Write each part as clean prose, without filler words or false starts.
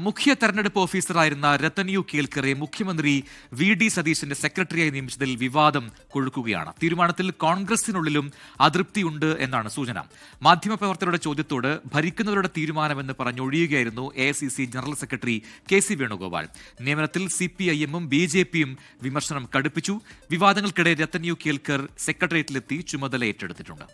മുഖ്യ തെരഞ്ഞെടുപ്പ് ഓഫീസറായിരുന്ന രത്തൻ യു കേൽക്കറെ മുഖ്യമന്ത്രി വി.ഡി. സതീശന്റെ സെക്രട്ടറിയായി നിയമിച്ചതിൽ വിവാദം കൊഴുക്കുകയാണ്. തീരുമാനത്തിൽ കോൺഗ്രസിനുള്ളിലും അതൃപ്തിയുണ്ട് എന്നാണ് സൂചന. മാധ്യമപ്രവർത്തകരുടെ ചോദ്യത്തോട് ഭരിക്കുന്നവരുടെ തീരുമാനമെന്ന് പറഞ്ഞൊഴിയുകയായിരുന്നു AICC general secretary KC. Venugopal. നിയമനത്തിൽ CPIM-ഉം BJP-യും വിമർശനം കടുപ്പിച്ചു. വിവാദങ്ങൾക്കിടെ രത്തൻ യു കേൽക്കർ സെക്രട്ടേറിയറ്റിലെത്തി ചുമതല ഏറ്റെടുത്തിട്ടുണ്ട്.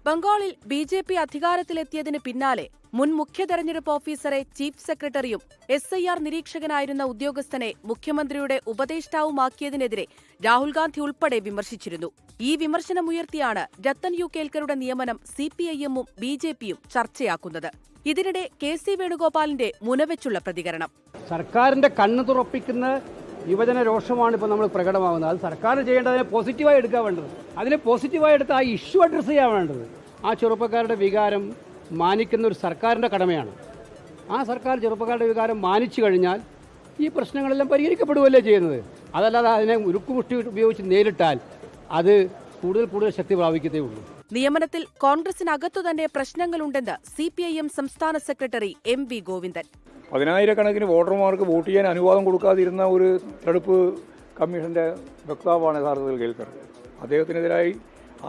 ബംഗാളിൽ BJP അധികാരത്തിലെത്തിയതിന് പിന്നാലെ മുൻ മുഖ്യ തെരഞ്ഞെടുപ്പ് ഓഫീസറെ ചീഫ് സെക്രട്ടറിയും SIR നിരീക്ഷകനായിരുന്ന ഉദ്യോഗസ്ഥനെ മുഖ്യമന്ത്രിയുടെ ഉപദേഷ്ടാവുമാക്കിയതിനെതിരെ രാഹുൽ ഗാന്ധി ഉൾപ്പെടെ വിമർശിച്ചിരുന്നു. ഈ വിമർശനമുയർത്തിയാണ് രത്തൻ യു കേൽക്കറുടെ നിയമനം CPIM-ഉം BJP-യും ചർച്ചയാക്കുന്നത്. ഇതിനിടെ കെ.സി. വേണുഗോപാലിന്റെ മുനവെച്ചുള്ള പ്രതികരണം. സർക്കാരിന്റെ കണ്ണു തുറപ്പിക്കുന്ന യുവജന രോഷമാണ് ഇപ്പോൾ നമ്മൾ പ്രകടമാകുന്നത്. അത് സർക്കാർ ചെയ്യേണ്ടത് അതിനെ പോസിറ്റീവായി എടുക്കാൻ വേണ്ടത്. അതിനെ പോസിറ്റീവായി എടുത്ത് ആ ഇഷ്യൂ അഡ്രസ്സ് ചെയ്യാൻ വേണ്ടത്. ആ ചെറുപ്പക്കാരുടെ വികാരം മാനിക്കുന്ന ഒരു സർക്കാരിൻ്റെ കടമയാണ്. ആ സർക്കാർ ചെറുപ്പക്കാരുടെ വികാരം മാനിച്ചു കഴിഞ്ഞാൽ ഈ പ്രശ്നങ്ങളെല്ലാം പരിഹരിക്കപ്പെടുകയല്ലേ ചെയ്യുന്നത്. അതല്ലാതെ അതിനെ ഉരുക്കുമുഷ്ടി ഉപയോഗിച്ച് നേരിട്ടാൽ അത് കൂടുതൽ ശക്തി പ്രാപിക്കത്തേ ഉള്ളൂ. നിയമനത്തിൽ കോൺഗ്രസിനകത്തു തന്നെ പ്രശ്നങ്ങളുണ്ടെന്ന് CPIM സംസ്ഥാന സെക്രട്ടറി MV ഗോവിന്ദൻ. 10,000-കണക്കിന് വോട്ടർമാർക്ക് വോട്ട് ചെയ്യാൻ അനുവാദം കൊടുക്കാതിരുന്ന ഒരു തെരഞ്ഞെടുപ്പ് കമ്മീഷന്റെ വക്താവാണ് യഥാർത്ഥത്തിൽ കേൽക്കർ. അദ്ദേഹത്തിനെതിരായി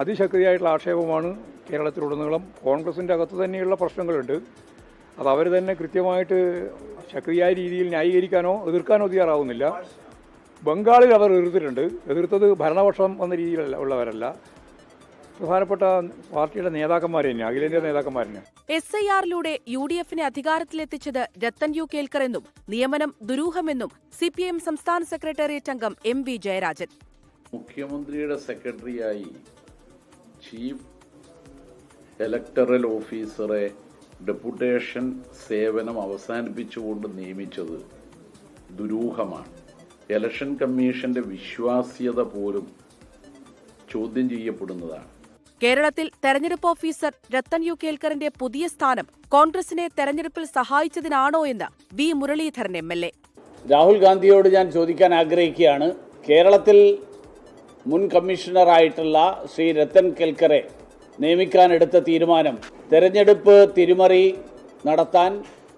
അതിശക്തിയായിട്ടുള്ള ആക്ഷേപമാണ് കേരളത്തിലുടനീളം. കോൺഗ്രസിൻ്റെ അകത്ത് തന്നെയുള്ള പ്രശ്നങ്ങളുണ്ട്. അത് അവർ തന്നെ കൃത്യമായിട്ട് ശക്തിയായ രീതിയിൽ ന്യായീകരിക്കാനോ എതിർക്കാനോ തയ്യാറാവുന്നില്ല. ബംഗാളിൽ അവർ എതിർത്തത് ഭരണപക്ഷം എന്ന രീതിയിലല്ല ഉള്ളവരല്ല, പ്രധാനപ്പെട്ട പാർട്ടിയുടെ നേതാക്കന്മാർ തന്നെ, അഖിലേന്ത്യാ നേതാക്കന്മാർ തന്നെ. SIR-ലൂടെ UDF-നെ അധികാരത്തിലെത്തിച്ചത് രത്തൻ യു കേൽക്കറെന്നും നിയമനം ദുരൂഹമെന്നും CPIM സംസ്ഥാന സെക്രട്ടേറിയറ്റ് അംഗം MV ജയരാജൻ. മുഖ്യമന്ത്രിയുടെ സെക്രട്ടറിയായി ചീഫ് ഇലക്ടറൽ ഓഫീസറെ ഡെപ്യൂട്ടേഷൻ സേവനം അവസാനിപ്പിച്ചുകൊണ്ട് നിയമിച്ചത് ദുരൂഹമാണ്. ഇലക്ഷൻ കമ്മീഷന്റെ വിശ്വാസ്യത പോലും ചോദ്യം ചെയ്യപ്പെടുന്നതാണ്. കേരളത്തിൽ തെരഞ്ഞെടുപ്പ് ഓഫീസർ രത്തൻ യു കേൽക്കറിന്റെ പുതിയ സ്ഥാനം കോൺഗ്രസിനെ തെരഞ്ഞെടുപ്പിൽ സഹായിച്ചതിനാണോ എന്ന് V. മുരളീധരൻ MLA. രാഹുൽ ഗാന്ധിയോട് ഞാൻ ചോദിക്കാൻ ആഗ്രഹിക്കുകയാണ്, കേരളത്തിൽ മുൻ കമ്മീഷണറായിട്ടുള്ള ശ്രീ രത്തൻ കേൽക്കറെ നിയമിക്കാനെടുത്ത തീരുമാനം തെരഞ്ഞെടുപ്പ് തിരിമറി നടത്താൻ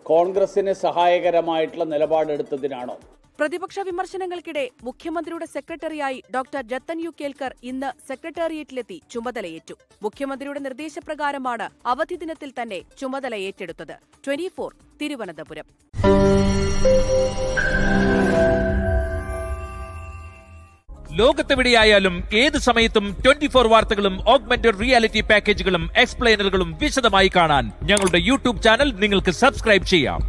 കോൺഗ്രസിന് സഹായകരമായിട്ടുള്ള നിലപാടെടുത്തതിനാണോ? പ്രതിപക്ഷ വിമർശനങ്ങൾക്കിടെ മുഖ്യമന്ത്രിയുടെ സെക്രട്ടറിയായി ഡോക്ടർ രത്തൻ യു കേൽക്കർ ഇന്ന് സെക്രട്ടേറിയറ്റിലെത്തി ചുമതലയേറ്റു. മുഖ്യമന്ത്രിയുടെ നിർദ്ദേശപ്രകാരമാണ് അവധി ദിനത്തിൽ തന്നെ ചുമതല ഏറ്റെടുത്തത്. 24 തിരുവനന്തപുരം. ലോകത്തെവിടെയായാലും ഏത് സമയത്തും 24 വാർത്തകളും ഓഗ്മെന്റഡ് റിയാലിറ്റി പാക്കേജുകളും എക്സ്പ്ലെയിനറുകളും വിശദമായി കാണാൻ ഞങ്ങളുടെ YouTube ചാനൽ നിങ്ങൾക്ക് സബ്സ്ക്രൈബ് ചെയ്യാം.